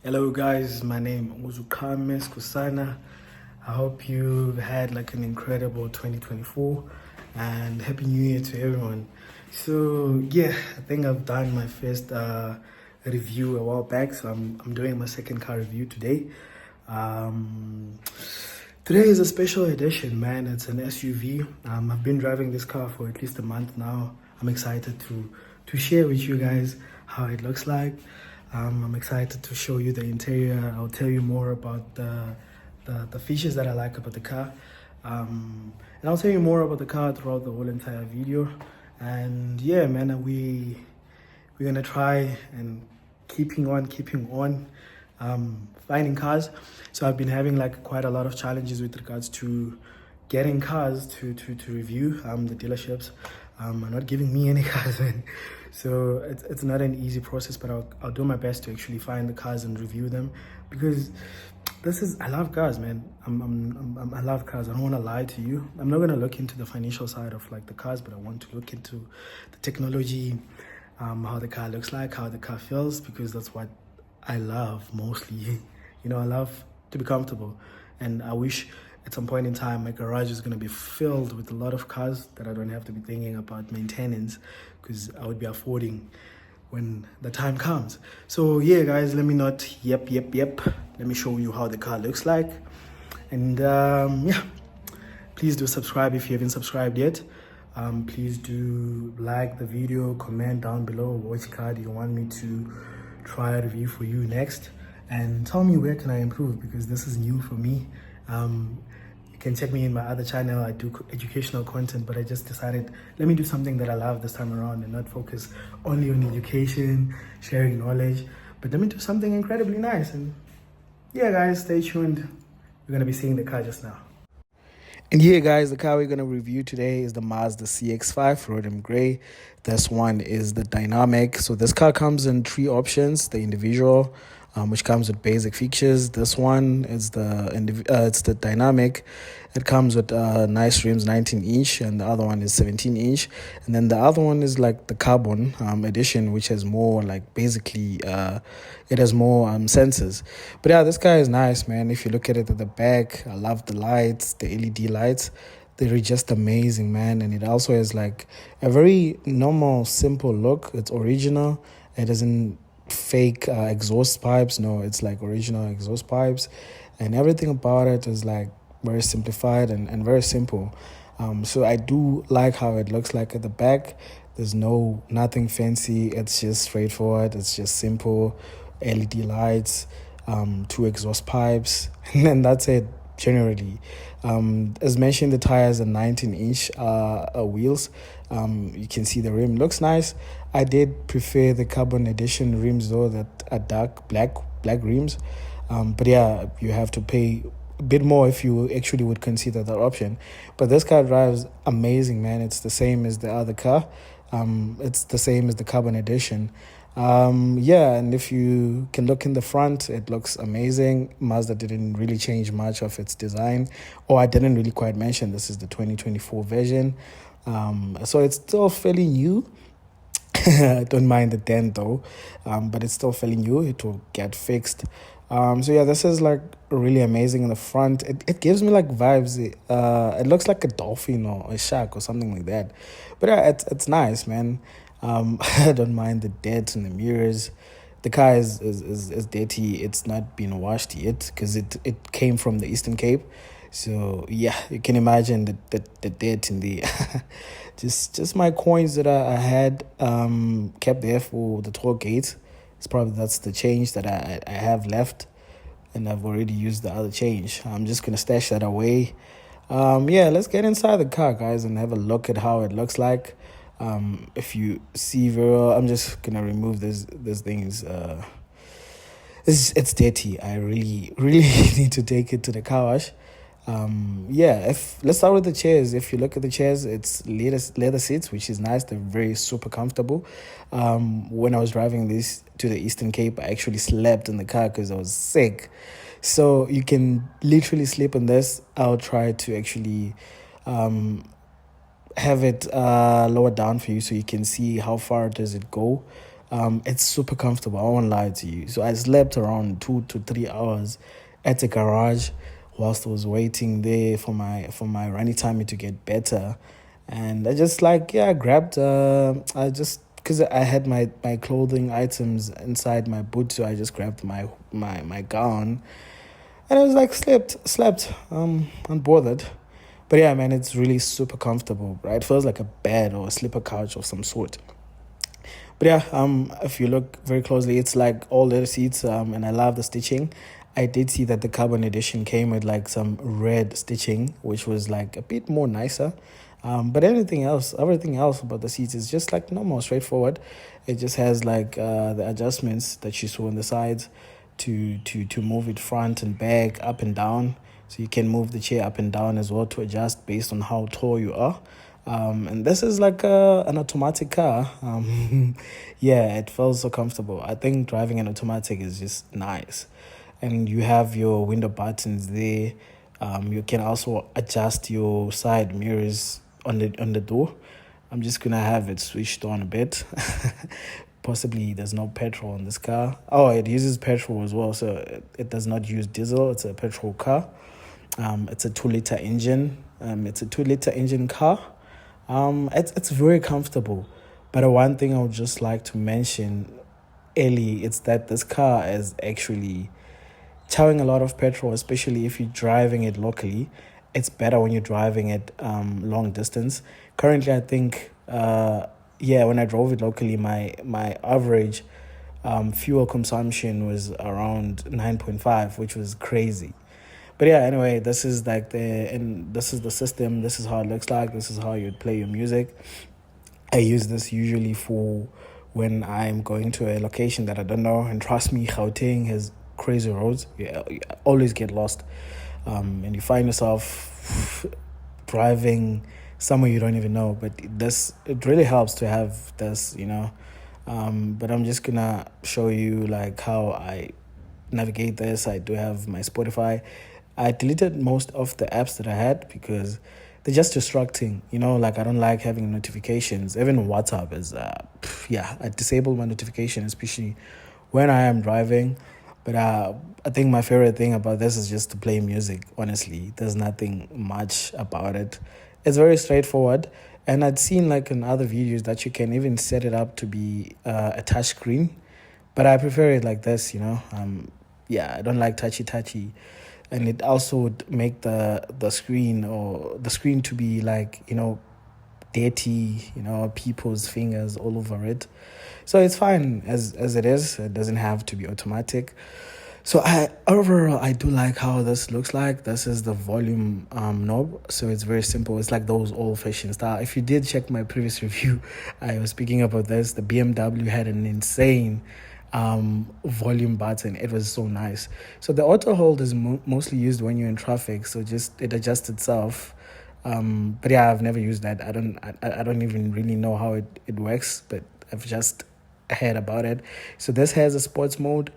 Hello guys, my name is Uzukames Kusana. I hope you've had like an incredible 2024 and Happy New Year to everyone. So yeah, I think I've done my first review a while back, so I'm doing my second car review today. Um, Today is a special edition, man. It's an SUV. I've been driving this car for at least a month now. I'm excited to share with you guys how it looks like. I'm excited to show you the interior. I'll tell you more about the features that I like about the car. And I'll tell you more about the car throughout the whole entire video. And yeah, man, we're gonna try and keeping on finding cars. So I've been having like quite a lot of challenges with regards to getting cars to review. The dealerships are not giving me any cars, man. So it's not an easy process, but I'll do my best to actually find the cars and review them, because I love cars, man. I love cars. I don't want to lie to you. I'm not going to look into the financial side of like the cars, but I want to look into the technology, how the car looks like, how the car feels, because that's what I love mostly. I love to be comfortable, and I wish at some point in time my garage is going to be filled with a lot of cars that I don't have to be thinking about maintenance, because I would be affording when the time comes. So yeah, guys, let me not yep. Let me show you how the car looks like, and yeah, please do subscribe if you haven't subscribed yet. Please do like the video, comment down below which car do you want me to try a review for you next, and tell me where can I improve, because this is new for me. You can check me in my other channel. I do educational content, but I just decided, let me do something that I love this time around and not focus only on education, sharing knowledge, but let me do something incredibly nice. And yeah, guys, stay tuned. We're gonna be seeing the car just now. And here, guys, the car we're going to review today is the Mazda CX-5 Rhodium Grey. This one is the dynamic. So this car comes in three options: the individual, which comes with basic features. This one is it's the dynamic. It comes with nice rims, 19-inch, and the other one is 17-inch. And then the other one is like the carbon edition, which has more like basically it has more sensors. But yeah, this car is nice, man. If you look at it at the back, I love the lights, the LED lights. They're just amazing, man. And it also has like a very normal, simple look. It's original. It doesn't fake exhaust pipes. No, it's like original exhaust pipes, and everything about it is like very simplified and very simple. So I do like how it looks like at the back. There's nothing fancy. It's just straightforward. It's just simple. LED lights, two exhaust pipes, and then that's it generally. As mentioned, the tires are 19-inch wheels. You can see the rim looks nice. I did prefer the carbon edition rims though, that are dark black rims. But yeah, you have to pay a bit more if you actually would consider that option. But this car drives amazing, man. It's the same as the other car. It's the same as the carbon edition. Yeah, and if you can look in the front, it looks amazing. Mazda didn't really change much of its design, or I didn't really quite mention this is the 2024 version. So it's still fairly new. I don't mind the dent though, but it's still fairly new. It will get fixed. So yeah, this is like really amazing in the front. It gives me like vibes. It looks like a dolphin or a shark or something like that. But yeah, it's nice, man. I don't mind the dent in the mirrors. The car is dirty. It's not been washed yet because it came from the Eastern Cape. So yeah, you can imagine the dirt in the just my coins that I had kept there for the toll gate. That's the change that I have left, and I've already used the other change. I'm just gonna stash that away. Yeah, let's get inside the car, guys, and have a look at how it looks like. If you see very well, I'm just gonna remove these things. It's dirty. I really need to take it to the car wash. Yeah, let's start with the chairs. If you look at the chairs, it's leather seats, which is nice. They're very super comfortable. When I was driving this to the Eastern Cape, I actually slept in the car because I was sick. So you can literally sleep in this. I'll try to actually have it lower down for you so you can see how far does it go. It's super comfortable. I won't lie to you. So I slept around 2 to 3 hours at the garage whilst I was waiting there for my running time to get better. And I just grabbed I just because I had my clothing items inside my boot, so I just grabbed my gown, and I was like slept unbothered. But yeah, man, it's really super comfortable, right? It feels like a bed or a sleeper couch of some sort. But yeah, if you look very closely, it's like all leather seats, and I love the stitching. I did see that the carbon edition came with like some red stitching, which was like a bit more nicer. But everything else about the seats is just like normal, straightforward. It just has like the adjustments that you saw on the sides to move it front and back, up and down. So you can move the chair up and down as well to adjust based on how tall you are. And this is like an automatic car. Yeah, it feels so comfortable. I think driving an automatic is just nice. And you have your window buttons there. You can also adjust your side mirrors on the door. I'm just gonna have it switched on a bit. Possibly there's no petrol in this car. Oh, it uses petrol as well, so it does not use diesel. It's a petrol car. It's a 2 liter engine. It's a 2 liter engine car. It's very comfortable. But one thing I would just like to mention, Ellie, it's that this car is actually chowing a lot of petrol, especially if you're driving it locally. It's better when you're driving it long distance. Currently, I think, when I drove it locally, my average fuel consumption was around 9.5, which was crazy. But yeah, anyway, this is this is the system. This is how it looks like. This is how you'd play your music. I use this usually for when I'm going to a location that I don't know. And trust me, Gauteng has crazy roads. You always get lost. And you find yourself driving somewhere you don't even know. But it really helps to have this. But I'm just gonna show you like how I navigate this. I do have my Spotify. I deleted most of the apps that I had because they're just distracting. Like I don't like having notifications. Even WhatsApp is, I disable my notification, especially when I am driving. But I think my favorite thing about this is just to play music, honestly. There's nothing much about it. It's very straightforward. And I'd seen like in other videos that you can even set it up to be a touch screen. But I prefer it like this. I don't like touchy. And it also would make the screen to be like, dirty, people's fingers all over it. So it's fine as it is. It doesn't have to be automatic. So overall I do like how this looks like. This is the volume knob. So it's very simple. It's like those old-fashioned style. If you did check my previous review, I was speaking about this. The BMW had an insane volume button. It was so nice. So the auto hold is mostly used when you're in traffic, so just it adjusts itself. But yeah, I've never used that. I don't even really know how it works, but I've just heard about it. So this has a sports mode,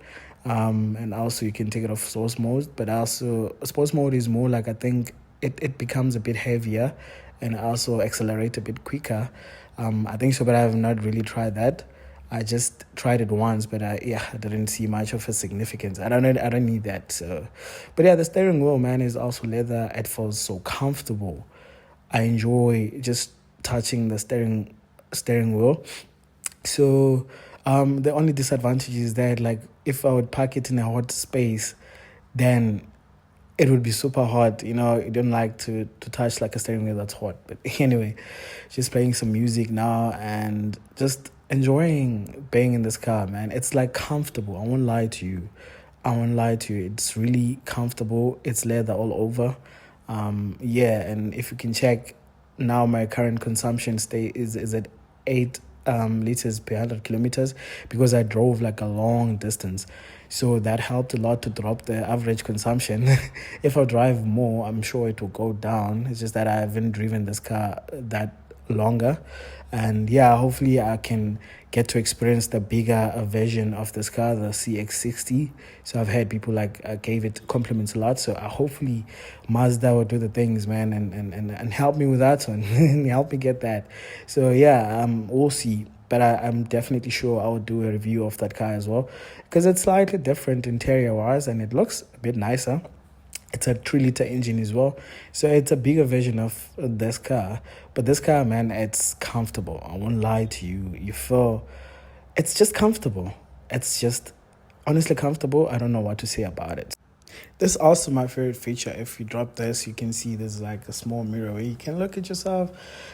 and also you can take it off source mode, but also sports mode is more like, I think it becomes a bit heavier and also accelerate a bit quicker. I think so, but I have not really tried that. I just tried it once, but I didn't see much of a significance. I don't need that. So, but yeah, the steering wheel, man, is also leather. It feels so comfortable. I enjoy just touching the steering wheel. So, the only disadvantage is that, like, if I would park it in a hot space, then it would be super hot. You don't like to touch like a steering wheel that's hot. But anyway, just playing some music now and just enjoying being in this car, man. It's like comfortable. I won't lie to you. It's really comfortable. It's leather all over. And if you can check now, my current consumption is at 8 liters per 100 kilometers because I drove like a long distance. So that helped a lot to drop the average consumption. If I drive more, I'm sure it will go down. It's just that I haven't driven this car that longer. And yeah, hopefully I can get to experience the bigger version of this car, the CX-60. So I've heard people gave it compliments a lot. So hopefully Mazda will do the things, man, and help me with that one and help me get that. So yeah, we'll see. But I'm definitely sure I'll do a review of that car as well, because it's slightly different interior wise and it looks a bit nicer. It's a 3-liter engine as well, so it's a bigger version of this car. But this car, man, it's comfortable. I won't lie to you. You feel it's just comfortable. It's just honestly comfortable. I don't know what to say about it. This is also my favorite feature. If you drop this, you can see there's like a small mirror where you can look at yourself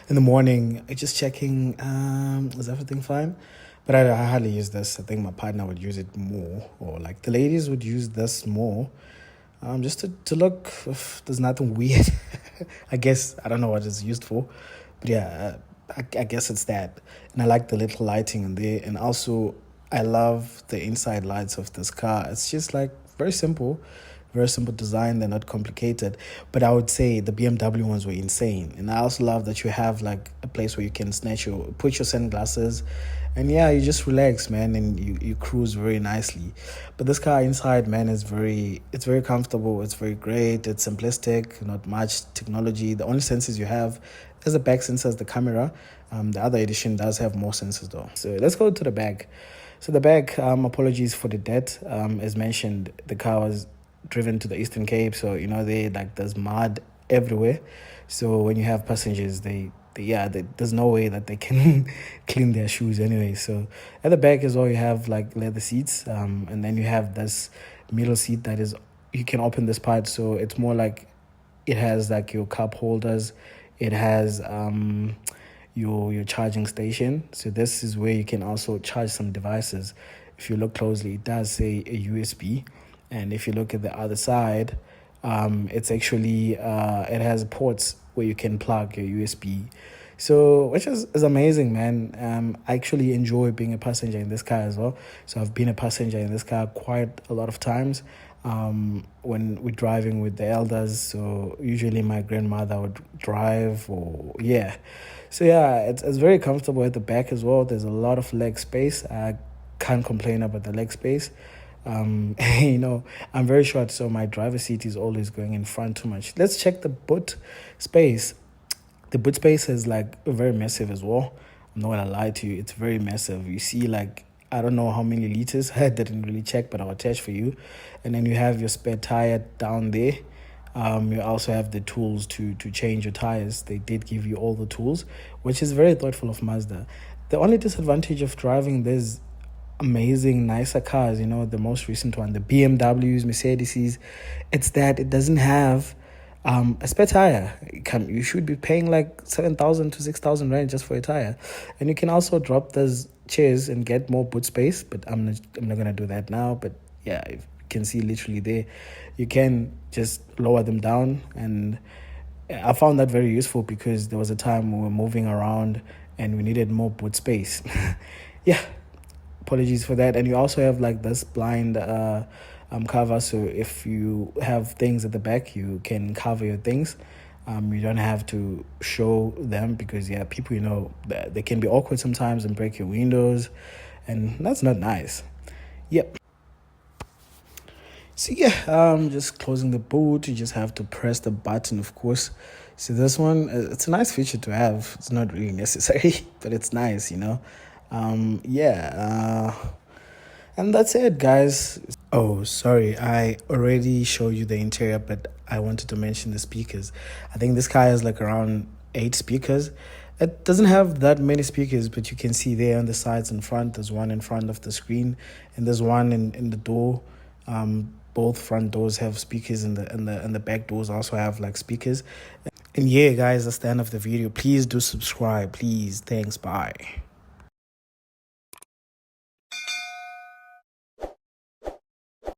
in the morning, just checking, is everything fine? But I hardly use this. I think my partner would use it more, or like the ladies would use this more, just to look if there's nothing weird. I guess I don't know what it's used for, but yeah, I guess it's that. And I like the little lighting in there, and also I love the inside lights of this car. It's just like very simple design. They're not complicated, but I would say the BMW ones were insane. And I also love that you have like a place where you can put your sunglasses, and yeah, you just relax, man, and you cruise very nicely. But this car inside, man, it's very comfortable. It's very great. It's simplistic, not much technology. The only sensors you have is the back sensors, the camera. The other edition does have more sensors though. So let's go to the back. So the back, apologies for the debt. As mentioned, the car was driven to the Eastern Cape, so there's mud everywhere. So when you have passengers, there's no way that they can clean their shoes anyway. So at the back as well, you have like leather seats, and then you have this middle seat that is, you can open this part, so it's more like it has like your cup holders. It has your charging station. So this is where you can also charge some devices. If you look closely, it does say a USB. And if you look at the other side, it's actually it has ports where you can plug your USB. So which is amazing, man. I actually enjoy being a passenger in this car as well. So I've been a passenger in this car quite a lot of times when we're driving with the elders. So usually my grandmother would drive, or yeah. So yeah, it's very comfortable at the back as well. There's a lot of leg space. I can't complain about the leg space. I'm very short, so my driver's seat is always going in front too much. Let's check the boot space. The boot space is like very massive as well. I'm not gonna lie to you, it's very massive. You see, like, I don't know how many liters. I didn't really check, but I'll attach for you. And then you have your spare tire down there. You also have the tools to change your tires. They did give you all the tools, which is very thoughtful of Mazda. The only disadvantage of driving this amazing, nicer cars, the most recent one, the BMWs, Mercedes, it's that it doesn't have a spare tire. You should be paying like 7,000 to 6,000 rand just for a tire. And you can also drop those chairs and get more boot space, but I'm not gonna do that now. But yeah, you can see literally there, you can just lower them down, and I found that very useful because there was a time we were moving around and we needed more boot space. Yeah, apologies for that. And you also have like this blind cover, so if you have things at the back, you can cover your things. You don't have to show them, because people, they can be awkward sometimes and break your windows, and that's not nice. Yep. So just closing the boot, you just have to press the button, of course. So this one, it's a nice feature to have. It's not really necessary, but it's nice, and that's it, guys. Oh, sorry, I already showed you the interior, but I wanted to mention the speakers. I think this car has like around 8 speakers. It doesn't have that many speakers, but you can see there on the sides and front, there's one in front of the screen, and there's one in the door. Both front doors have speakers, and the back doors also have like speakers. And yeah, guys, that's the end of the video. Please do subscribe, please. Thanks, bye.